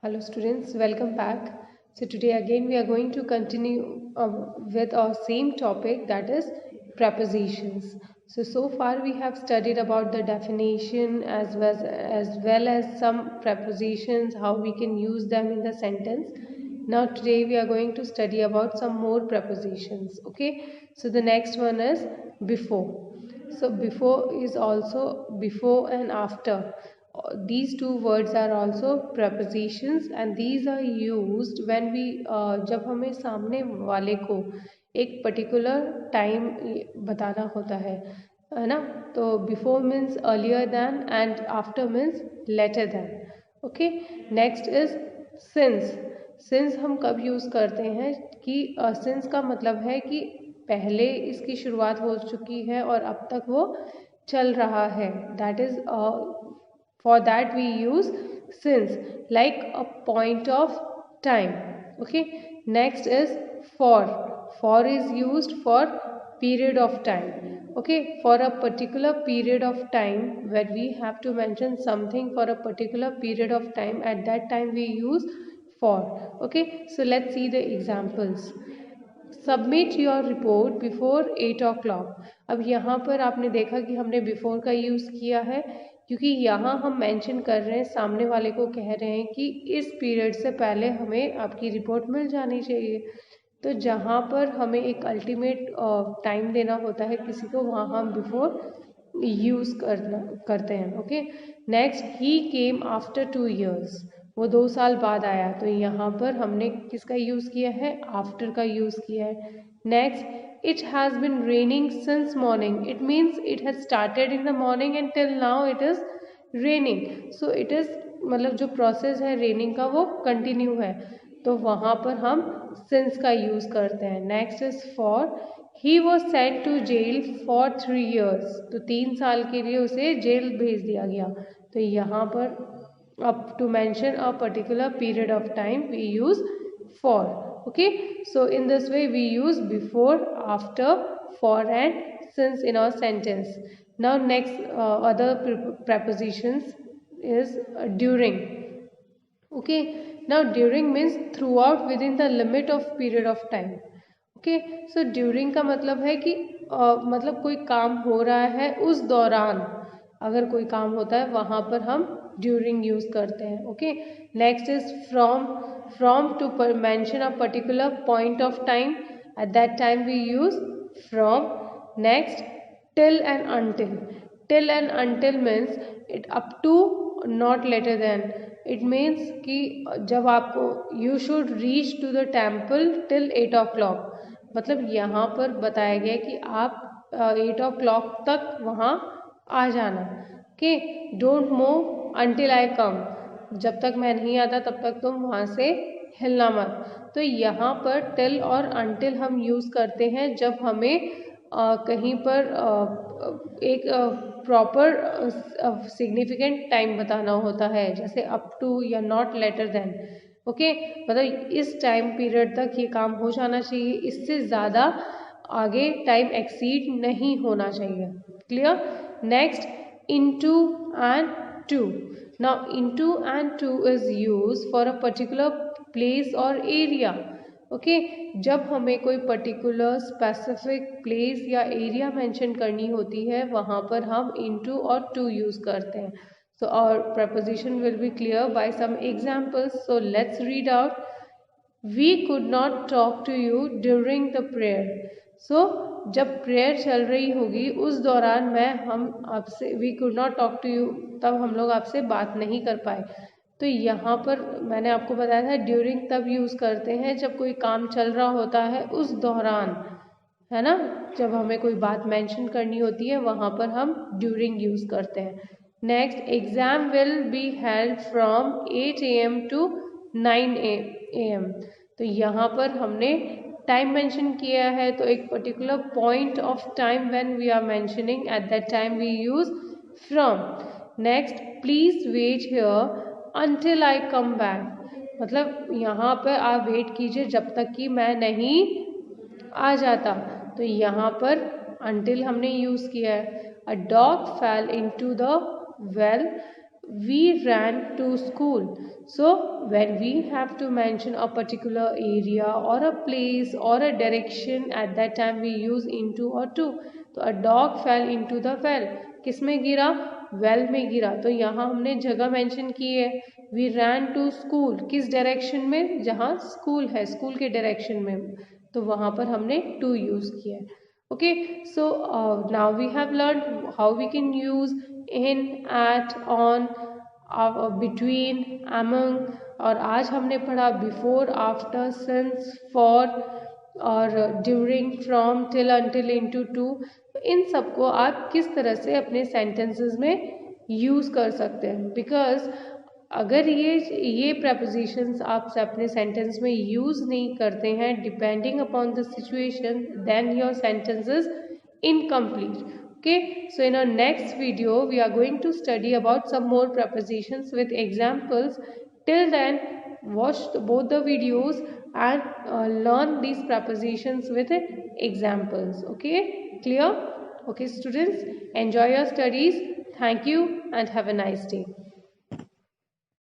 Hello students, welcome back. So today again we are going to continue with our same topic, that is prepositions. So far we have studied about the definition as well as some prepositions, how we can use them in the sentence. Now today we are going to study about some more prepositions. Okay, so the next one is before. So before is also before and after. These two words are also prepositions and these are used when we जब हमें सामने वाले को एक particular time बताना होता है ना। तो before means earlier than and after means later than. Okay, next is since. Since हम कब यूज़ करते हैं कि सिंस का मतलब है कि पहले इसकी शुरुआत हो चुकी है और अब तक वो चल रहा है। That is for that we use since, like a point of time. Okay, next is for. For is used for period of time. Okay, for a particular period of time, when we have to mention something for a particular period of time, at that time we use for. Okay, so let's see the examples. Submit your report before 8 o'clock। अब यहाँ पर आपने देखा कि हमने before का use किया है क्योंकि यहाँ हम मेंशन कर रहे हैं, सामने वाले को कह रहे हैं कि इस पीरियड से पहले हमें आपकी रिपोर्ट मिल जानी चाहिए। तो जहाँ पर हमें एक अल्टीमेट टाइम देना होता है किसी को, वहाँ हम बिफोर यूज़ करते हैं। ओके, नेक्स्ट, ही केम आफ्टर 2 years। वो 2 साल बाद आया, तो यहाँ पर हमने किसका यूज़ किया है, आफ्टर का यूज़ किया है। Next, it has been raining since morning. It means it has started in the morning and till now it is raining. So it is मतलब जो प्रोसेस है रेनिंग का वो कंटिन्यू है, तो वहाँ पर हम सिंस का यूज़ करते हैं। Next is for. He was sent to jail for 3 years। तो 3 साल के लिए उसे जेल भेज दिया गया। तो यहाँ पर up to mention a particular period of time we use for. Okay, so in this way we use before, after, for and since in our sentence. Now next other prepositions is during. Okay, now during means throughout, within the limit of period of time. Okay, so during का मतलब है कि मतलब कोई काम हो रहा है उस दौरान, अगर कोई काम होता है वहाँ पर हम ड्यूरिंग यूज़ करते हैं। Okay, next is from. From to mention a particular point of time, at that time we use from. Next, till and until. Till and until means it up to, not later than. It means कि जब आपको you should reach to the temple till 8 o'clock। मतलब यहाँ पर बताया गया कि आप 8 o'clock तक वहाँ आ जाना। Okay, don't move until I come. जब तक मैं नहीं आता तब तक तुम वहाँ से हिलना मत। तो यहाँ पर टिल और अनटिल हम यूज़ करते हैं जब हमें कहीं पर एक प्रॉपर सिग्निफिकेंट टाइम बताना होता है, जैसे अप टू या नॉट लेटर देन। ओके, मतलब इस टाइम पीरियड तक ये काम हो जाना चाहिए, इससे ज़्यादा आगे टाइम एक्सीड नहीं होना चाहिए। Clear? Next, into and to. Now into and to is use for a particular place और एरिया। ओके, जब हमें कोई पर्टिकुलर स्पेसिफिक प्लेस या एरिया मेंशन करनी होती है वहाँ पर हम इनटू और टू यूज़ करते हैं। So our preposition will be clear by some examples. So let's read out. We could not talk to you during the prayer. So जब प्रेयर चल रही होगी उस दौरान हम आपसे we could not talk to you, तब हम लोग आपसे बात नहीं कर पाए। तो यहाँ पर मैंने आपको बताया था ड्यूरिंग तब यूज़ करते हैं जब कोई काम चल रहा होता है उस दौरान, है ना। जब हमें कोई बात मेंशन करनी होती है वहाँ पर हम ड्यूरिंग यूज़ करते हैं। Next, exam will be held from 8 AM to 9 AM। तो यहाँ पर हमने टाइम मेंशन किया है, तो एक particular point of time when we are mentioning, at that time we use from. Next, please wait here until I come back. मतलब यहाँ पर आप वेट कीजिए जब तक कि मैं नहीं आ जाता। तो यहाँ पर अनटिल हमने यूज़ किया है। A dog fail into the well we ran to school. So when we have to mention a particular area or a place or a direction, at that time we use into or to. तो a dog fell into the well. किस में गिरा? Well में गिरा. तो यहाँ हमने जगह मेंशन की है. We ran to school. किस डायरेक्शन में? जहाँ स्कूल है, स्कूल के डायरेक्शन में, तो वहाँ पर हमने टू यूज किया है. Okay, so now we have learned how we can use in, at, on, between, among, और आज हमने पढ़ा before, after, since, for और during, from, till, until, into, to. इन सबको आप किस तरह से अपने सेंटेंसेस में यूज कर सकते हैं, बिकॉज अगर ये prepositions आप अपने सेंटेंस में यूज नहीं करते हैं depending upon the situation, then your sentence is incomplete. Okay, so in our next video we are going to study about some more prepositions with examples. Till then, watch both the videos and learn these prepositions with examples. Okay, clear? Okay students, enjoy your studies. Thank you and have a nice day.